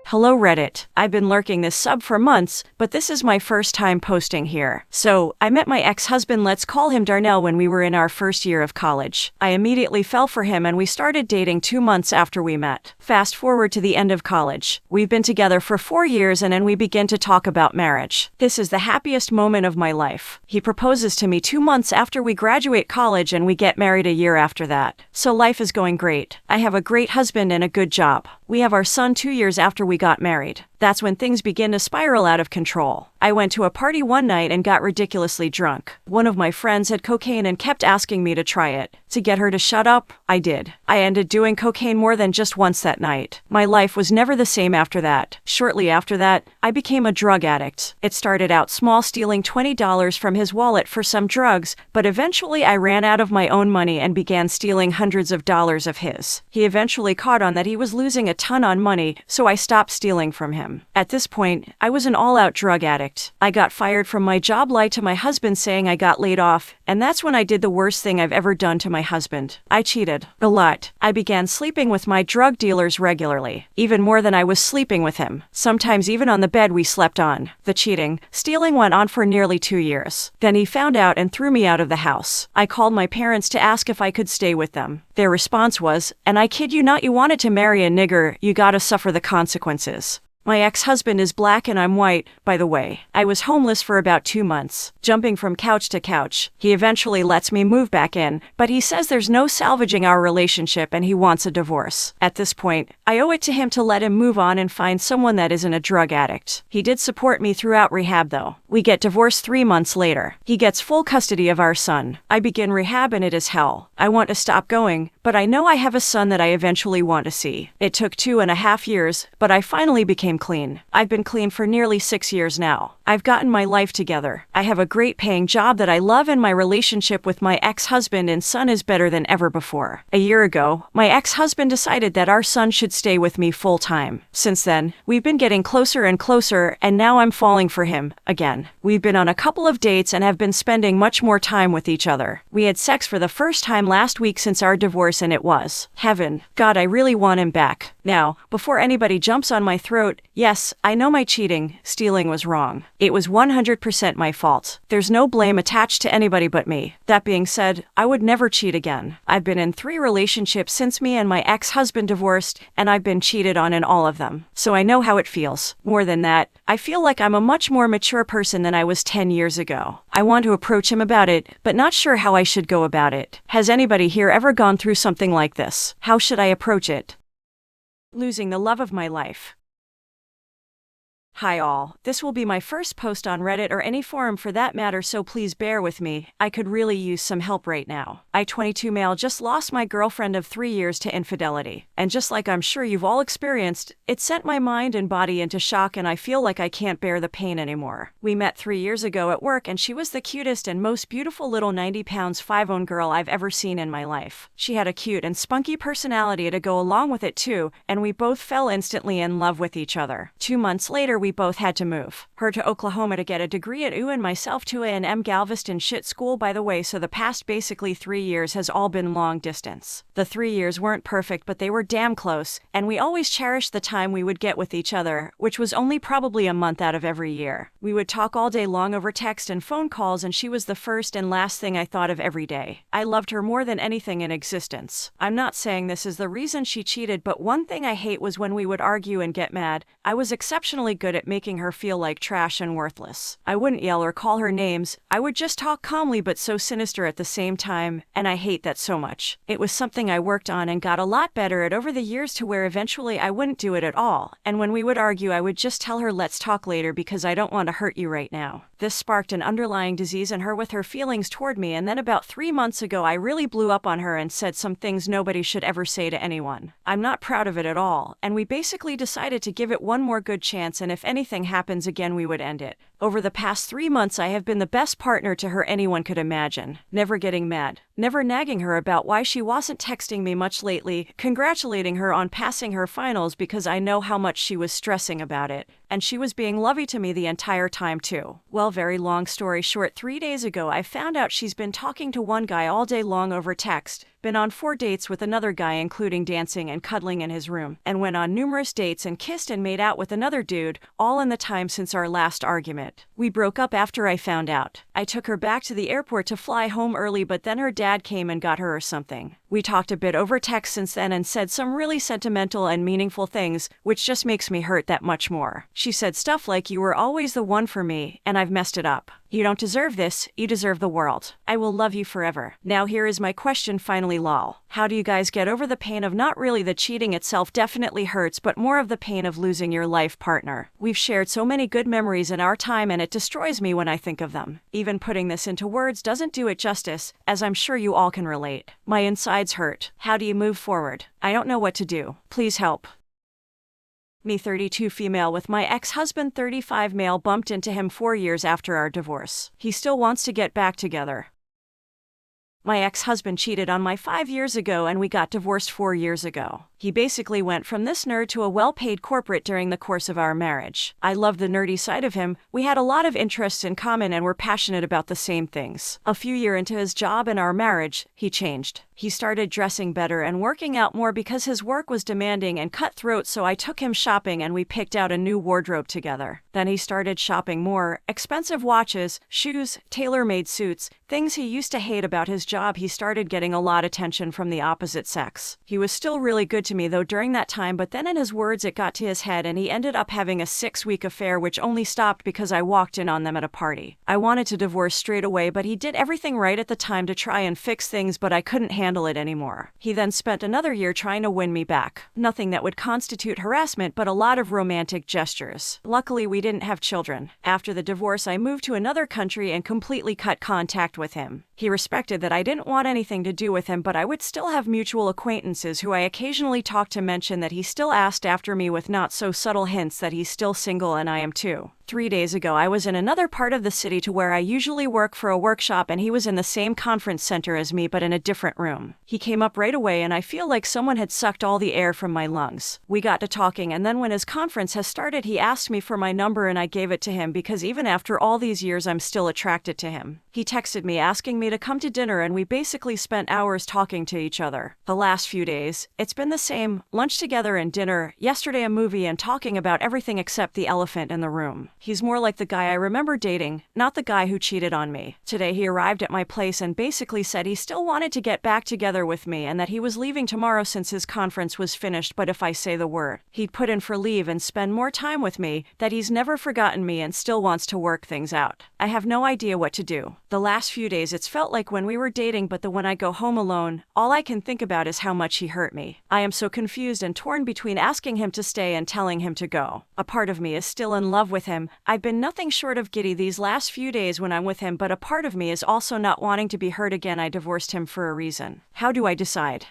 Hello Reddit. I've been lurking this sub for months, but this is my first time posting here. So, I met my ex-husband, let's call him Darnell, when we were in our first year of college. I immediately fell for him and we started dating 2 months after we met. Fast forward to the end of college. We've been together for 4 years and then we begin to talk about marriage. This is the happiest moment of my life. He proposes to me 2 months after we graduate college and we get married a year after that. So life is going great. I have a great husband and a good job. We have our son 2 years after we got married. That's when things begin to spiral out of control. I went to a party one night and got ridiculously drunk. One of my friends had cocaine and kept asking me to try it. To get her to shut up, I did. I ended doing cocaine more than just once that night. My life was never the same after that. Shortly after that, I became a drug addict. It started out small, stealing $20 from his wallet for some drugs, but eventually I ran out of my own money and began stealing hundreds of dollars of his. He eventually caught on that he was losing a ton on money, so I stopped stealing from him. At this point, I was an all-out drug addict. I got fired from my job, lied to my husband saying I got laid off, and that's when I did the worst thing I've ever done to my husband. I cheated. A lot. I began sleeping with my drug dealers regularly, even more than I was sleeping with him. Sometimes even on the bed we slept on. The cheating, stealing went on for nearly 2 years. Then he found out and threw me out of the house. I called my parents to ask if I could stay with them. Their response was, "And I kid you not, you wanted to marry a nigger, you gotta suffer the consequences." My ex-husband is black and I'm white, by the way. I was homeless for about 2 months, jumping from couch to couch. He eventually lets me move back in, but he says there's no salvaging our relationship and he wants a divorce. At this point, I owe it to him to let him move on and find someone that isn't a drug addict. He did support me throughout rehab though. We get divorced 3 months later. He gets full custody of our son. I begin rehab and it is hell. I want to stop going, but I know I have a son that I eventually want to see. It took 2.5 years, but I finally became clean. I've been clean for nearly 6 years now. I've gotten my life together. I have a great paying job that I love and my relationship with my ex-husband and son is better than ever before. A year ago, my ex-husband decided that our son should stay with me full time. Since then, we've been getting closer and closer and now I'm falling for him, again. We've been on a couple of dates and have been spending much more time with each other. We had sex for the first time last week since our divorce and it was heaven. God, I really want him back. Now, before anybody jumps on my throat, yes, I know my cheating, stealing was wrong. It was 100% my fault. There's no blame attached to anybody but me. That being said, I would never cheat again. I've been in 3 relationships since me and my ex-husband divorced, and I've been cheated on in all of them. So I know how it feels. More than that, I feel like I'm a much more mature person than I was 10 years ago. I want to approach him about it, but not sure how I should go about it. Has anybody here ever gone through something like this? How should I approach it? Losing the love of my life. Hi all, this will be my first post on Reddit or any forum for that matter, so please bear with me. I could really use some help right now. I, 22 male, just lost my girlfriend of 3 years to infidelity. And just like I'm sure you've all experienced, it sent my mind and body into shock and I feel like I can't bear the pain anymore. We met 3 years ago at work and she was the cutest and most beautiful little 90 pounds 5'0" girl I've ever seen in my life. She had a cute and spunky personality to go along with it too, and we both fell instantly in love with each other. 2 months later, we both had to move. Her to Oklahoma to get a degree at U and myself to A&M Galveston shit school, by the way, so the past basically 3 years has all been long distance. The 3 years weren't perfect, but they were damn close, and we always cherished the time we would get with each other, which was only probably a month out of every year. We would talk all day long over text and phone calls, and she was the first and last thing I thought of every day. I loved her more than anything in existence. I'm not saying this is the reason she cheated, but one thing I hate was when we would argue and get mad. I was exceptionally good at making her feel like trash and worthless. I wouldn't yell or call her names. I would just talk calmly but so sinister at the same time, and I hate that so much. It was something I worked on and got a lot better at over the years to where eventually I wouldn't do it at all, and when we would argue I would just tell her let's talk later because I don't want to hurt you right now. This sparked an underlying disease in her with her feelings toward me, and then about 3 months ago I really blew up on her and said some things nobody should ever say to anyone. I'm not proud of it at all, and we basically decided to give it one more good chance, and if anything happens again we would end it. Over the past 3 months I have been the best partner to her anyone could imagine. Never getting mad, never nagging her about why she wasn't texting me much lately, congratulating her on passing her finals because I know how much she was stressing about it, and she was being lovey to me the entire time too. Well, very long story short, 3 days ago I found out she's been talking to one guy all day long over text, been on 4 dates with another guy including dancing and cuddling in his room, and went on numerous dates and kissed and made out with another dude, all in the time since our last argument. We broke up after I found out. I took her back to the airport to fly home early, but then her dad came and got her or something. We talked a bit over text since then and said some really sentimental and meaningful things, which just makes me hurt that much more. She said stuff like, "You were always the one for me, and I've messed it up. You don't deserve this, you deserve the world. I will love you forever." Now here is my question finally, lol. How do you guys get over the pain of not really the cheating itself definitely hurts, but more of the pain of losing your life partner? We've shared so many good memories in our time and it destroys me when I think of them. Even putting this into words doesn't do it justice, as I'm sure you all can relate. My insides hurt. How do you move forward? I don't know what to do. Please help. Me 32 female with my ex-husband 35 male bumped into him 4 years after our divorce. He still wants to get back together. My ex-husband cheated on me 5 years ago and we got divorced 4 years ago. He basically went from this nerd to a well-paid corporate during the course of our marriage. I loved the nerdy side of him. We had a lot of interests in common and were passionate about the same things. A few years into his job and our marriage, he changed. He started dressing better and working out more because his work was demanding and cutthroat, so I took him shopping and we picked out a new wardrobe together. Then he started shopping more expensive watches, shoes, tailor-made suits, things he used to hate about his job. He started getting a lot of attention from the opposite sex. He was still really good to me though during that time, but then in his words it got to his head and he ended up having a 6-week affair which only stopped because I walked in on them at a party. I wanted to divorce straight away, but he did everything right at the time to try and fix things, but I couldn't handle it anymore. He then spent another year trying to win me back. Nothing that would constitute harassment, but a lot of romantic gestures. Luckily we didn't have children. After the divorce I moved to another country and completely cut contact with him. He respected that I didn't want anything to do with him, but I would still have mutual acquaintances who I occasionally talked to mention that he still asked after me with not so subtle hints that he's still single and I am too. 3 days ago I was in another part of the city to where I usually work for a workshop, and he was in the same conference center as me but in a different room. He came up right away and I feel like someone had sucked all the air from my lungs. We got to talking, and then when his conference has started he asked me for my number and I gave it to him because even after all these years I'm still attracted to him. He texted me asking me to come to dinner and we basically spent hours talking to each other. The last few days, it's been the same, lunch together and dinner, yesterday a movie, and talking about everything except the elephant in the room. He's more like the guy I remember dating, not the guy who cheated on me. Today he arrived at my place and basically said he still wanted to get back together with me and that he was leaving tomorrow since his conference was finished, but if I say the word, he'd put in for leave and spend more time with me, that he's never forgotten me and still wants to work things out. I have no idea what to do. The last few days it's felt like when we were dating, but when I go home alone, all I can think about is how much he hurt me. I am so confused and torn between asking him to stay and telling him to go. A part of me is still in love with him. I've been nothing short of giddy these last few days when I'm with him, but a part of me is also not wanting to be hurt again. I divorced him for a reason. How do I decide?